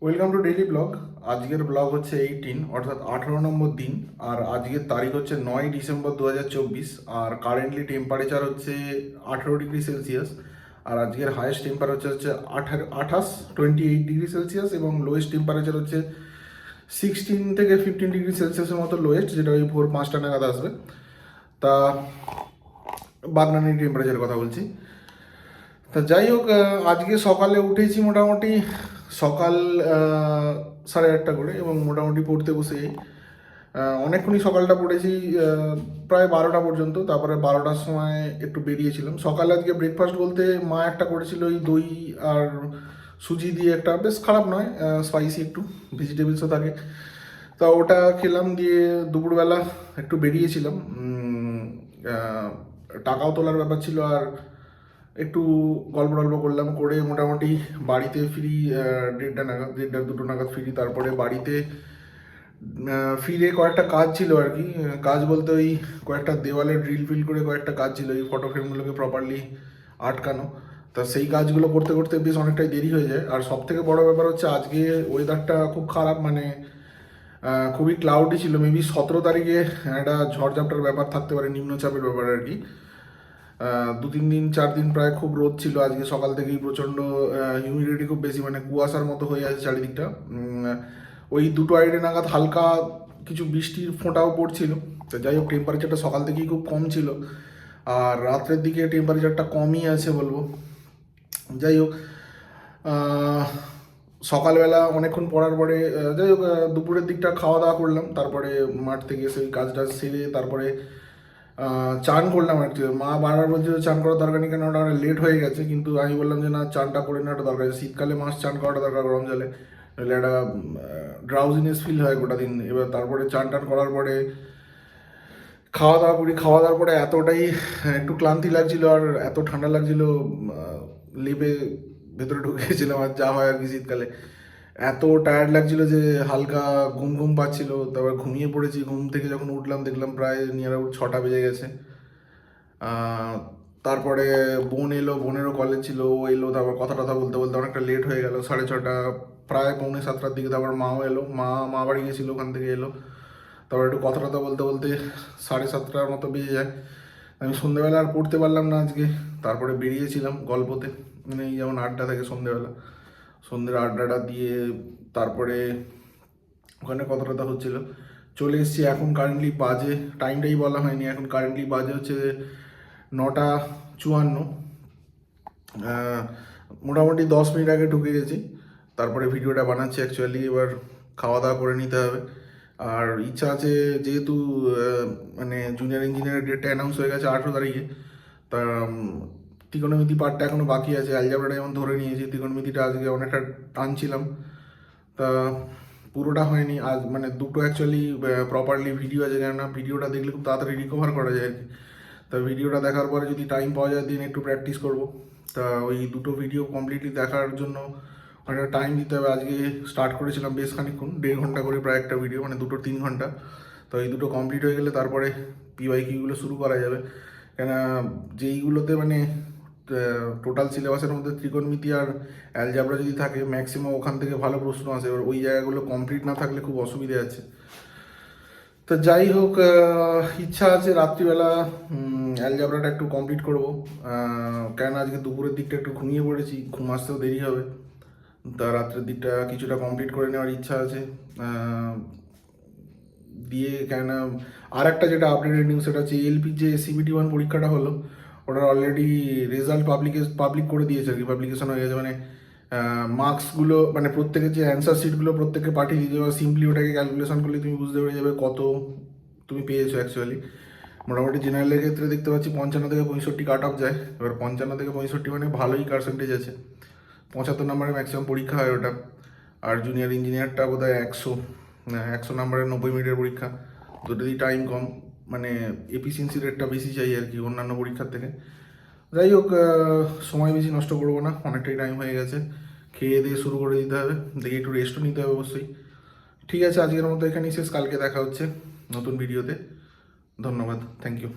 Welcome to daily blog. আজকের blog হচ্ছে 18 অর্থাৎ 18 নম্বর দিন। আর আজকের তারিখ হচ্ছে 9 ডিসেম্বর 2024। আর কারেন্টলি টেম্পারেচার হচ্ছে 18 ডিগ্রি সেলসিয়াস। আর আজকের হাইয়েস্ট টেম্পারেচার হচ্ছে 28 ডিগ্রি সেলসিয়াস এবং লোয়েস্ট টেম্পারেচার হচ্ছে 16 থেকে 15 ডিগ্রি সেলসিয়াসের মতো লোয়েস্ট, যেটা ওই ভোর 5টা নাগাদ আসবে। তা বাগনানি টেম্পারেচারের কথা বলছি। তা যাই হোক, আজকে সকালে উঠেছি মোটামুটি সকাল 8:30 করে, এবং মোটামুটি পড়তে বসে অনেকক্ষণই সকালটা পড়েছি, প্রায় 12টা পর্যন্ত। তারপরে 12টার সময় একটু বেরিয়েছিলাম। সকালে আজকে ব্রেকফাস্ট বলতে মা একটা করেছিল ওই দই আর সুজি দিয়ে, একটা বেশ খারাপ নয়, স্পাইসি একটু, ভেজিটেবলসও থাকে। তা ওটা খেলাম, দিয়ে দুপুরবেলা একটু বেরিয়েছিলাম। টাকাও তোলার ব্যাপার ছিল, আর একটু গল্প টল্প করলাম, করে মোটামুটি বাড়িতে ফিরি 1:30 নাগাদ, 1:30-2টো নাগাদ ফিরি। তারপরে বাড়িতে ফিরে কয়েকটা কাজ ছিল আর কি। কাজ বলতে ওই কয়েকটা দেওয়ালে ড্রিল ফিল করে কয়েকটা কাজ ছিল, এই ফটো ফ্রেমগুলোকে প্রপারলি আটকানো। তা সেই কাজগুলো করতে করতে বেশ অনেকটাই দেরি হয়ে যায়। আর সব থেকে বড় ব্যাপার হচ্ছে আজকে ওয়েদারটা খুব খারাপ, মানে খুবই ক্লাউডি ছিল। মেবি 17 তারিখে একটা ঝড়ঝাপটার ব্যাপার থাকতে পারে, নিম্নচাপের ব্যাপার আর কি। 2-3 দিন 4 দিন প্রায় খুব রোদ ছিল। আজকে সকাল থেকেই প্রচণ্ড হিউমিডিটি খুব বেশি, মানে কুয়াশার মতো হয়ে আছে চারিদিকটা। ওই 2টো-2:30 নাগাদ হালকা কিছু বৃষ্টির ফোঁটাও পড়ছিল। তো যাই হোক, টেম্পারেচারটা সকাল থেকেই খুব কম ছিল, আর রাত্রের দিকে টেম্পারেচারটা কমই আছে বলবো। যাই হোক, সকালবেলা অনেকক্ষণ পড়ার পরে যাই হোক, দুপুরের দিকটা খাওয়া দাওয়া করলাম। তারপরে মাঠ থেকে এসে ওই কাজটা সেরে তারপরে চান করলাম আর কি। মা বারবার বলছিল চান করার দরকার নেই, কেন ওটা লেট হয়ে গেছে। কিন্তু আমি বললাম যে না, চানটা করে নেওয়াটা দরকার। শীতকালে মাছ চান করাটা দরকার গরম জলে, নাহলে একটা ড্রাউজিনেস ফিল হয় গোটা দিন। এবার তারপরে চান টান করার পরে খাওয়া দাওয়া করি। খাওয়া দাওয়ার পরে এতটাই একটু ক্লান্তি লাগছিল, আর এত ঠান্ডা লাগছিল, লেপে ভেতরে ঢুকে গেছিলাম। আর যা হয় আর কি শীতকালে, এত টায়ার্ড লাগছিল যে হালকা ঘুম ঘুম পাচ্ছিল। তারপর ঘুমিয়ে পড়েছি। ঘুম থেকে যখন উঠলাম দেখলাম প্রায় নিয়ার আউট 6টা বেজে গেছে। তারপরে বোন এলো, বোনেরও কলেজ ছিল, ও এলো। তারপর কথা টথা বলতে বলতে অনেকটা লেট হয়ে গেল, 6:30, প্রায় পৌনে 7টার দিকে। তারপর মাও এলো, মা বাড়ি গেছিলো, ওখান থেকে এলো। তারপর একটু কথা টথা বলতে বলতে 7:30টার মতো বেজে যায়। আমি সন্ধ্যেবেলা আর পড়তে পারলাম না আজকে। তারপরে বেরিয়েছিলাম গল্পতে, মানে এই যেমন আড্ডা থাকে সন্ধ্যেবেলা, সন্ধ্যের আড্ডাটা দিয়ে তারপরে ওখানে কথা টথা হচ্ছিলো। চলে এসেছি। এখন কারেন্টলি বাজে, টাইমটাই বলা হয়নি, এখন কারেন্টলি বাজে হচ্ছে 9টা 54। মোটামুটি 10 মিনিট আগে ঢুকে গেছি। তারপরে ভিডিওটা বানাচ্ছি অ্যাকচুয়ালি। এবার খাওয়া দাওয়া করে নিতে হবে। আর ইচ্ছা আছে, যেহেতু মানে জুনিয়র ইঞ্জিনিয়ারের ডেটটা অ্যানাউন্স হয়ে গেছে 18 তারিখে। তা ত্রিকোণমিতি পার্টটা এখনও বাকি আছে। অ্যালজাবরাটা যেমন ধরে নিয়েছি, ত্রিকোণমিতিটা আজকে অনেকটা টানছিলাম। তা পুরোটা হয়নি আজ, মানে দুটো অ্যাকচুয়ালি প্রপারলি ভিডিও আছে, কেননা ভিডিওটা দেখলে খুব তাড়াতাড়ি রিকভার করা যায় আর কি। তা ভিডিওটা দেখার পরে যদি টাইম পাওয়া যায় দিন একটু প্র্যাকটিস করব। তা ওই দুটো ভিডিও কমপ্লিটলি দেখার জন্য অনেকটা টাইম দিতে হবে। আজকে স্টার্ট করেছিলাম বেশ খানিক্ষণ, 1.5 ঘন্টা করে প্রায় একটা ভিডিও, মানে দুটো 3 ঘন্টা। তো এই দুটো কমপ্লিট হয়ে গেলে তারপরে পিওয়াইকিউগুলো শুরু করা যাবে। কেন যেইগুলোতে মানে টোটাল সিলেবাসের মধ্যে ত্রিকোণমিতি আর অ্যালজাবরা যদি থাকে, ম্যাক্সিমাম ওখান থেকে ভালো প্রশ্ন আসে। এবার ওই জায়গাগুলো কমপ্লিট না থাকলে খুব অসুবিধে আছে। তো যাই হোক, ইচ্ছা আছে রাত্রিবেলা অ্যালজাবরাটা একটু কমপ্লিট করবো। কেন আজকে দুপুরের দিকটা একটু ঘুমিয়ে পড়েছি, ঘুম আসতেও দেরি হবে। তা রাত্রের দিকটা কিছুটা কমপ্লিট করে নেওয়ার ইচ্ছা আছে। দিয়ে কেন আর একটা যেটা আপডেটেড নিউজ, সেটা হচ্ছে এলপির যে CBT-1 পরীক্ষাটা হলো, ওটার অলরেডি রেজাল্ট পাবলিক করে দিয়েছে আর কি। পাবলিকেশন হয়ে গেছে, মানে মার্কসগুলো, মানে প্রত্যেকের যে অ্যান্সার শিটগুলো প্রত্যেককে পাঠিয়ে দিয়েছে। এবার সিম্পলি ওটাকে ক্যালকুলেশন করলে তুমি বুঝতে পেরে যাবে কত তুমি পেয়েছো অ্যাকচুয়ালি। মোটামুটি জেনারেলের ক্ষেত্রে দেখতে পাচ্ছি 55 থেকে 65 কাট অফ যায়। এবার 55 থেকে 65 মানে ভালোই পার্সেন্টেজ আছে। 75 নম্বরের ম্যাক্সিমাম পরীক্ষা হয় ওটা। আর জুনিয়র ইঞ্জিনিয়ারটা বোধ হয় 100 নম্বরের 90 মিনিটের পরীক্ষা। দুটোতেই টাইম কম, মানে এফিসিয়েন্সি রেটটা বেশি চাই আর কি অন্যান্য পরীক্ষার থেকে। যাই হোক, সময় বেশি নষ্ট করবো না, অনেকটাই টাইম হয়ে গেছে। খেয়ে দিয়ে শুরু করে দিতে হবে, দেখে একটু রেস্টও নিতে হবে অবশ্যই। ঠিক আছে, আজকের মতো এখানেই শেষ। কালকে দেখা হচ্ছে নতুন ভিডিওতে। ধন্যবাদ, থ্যাংক ইউ।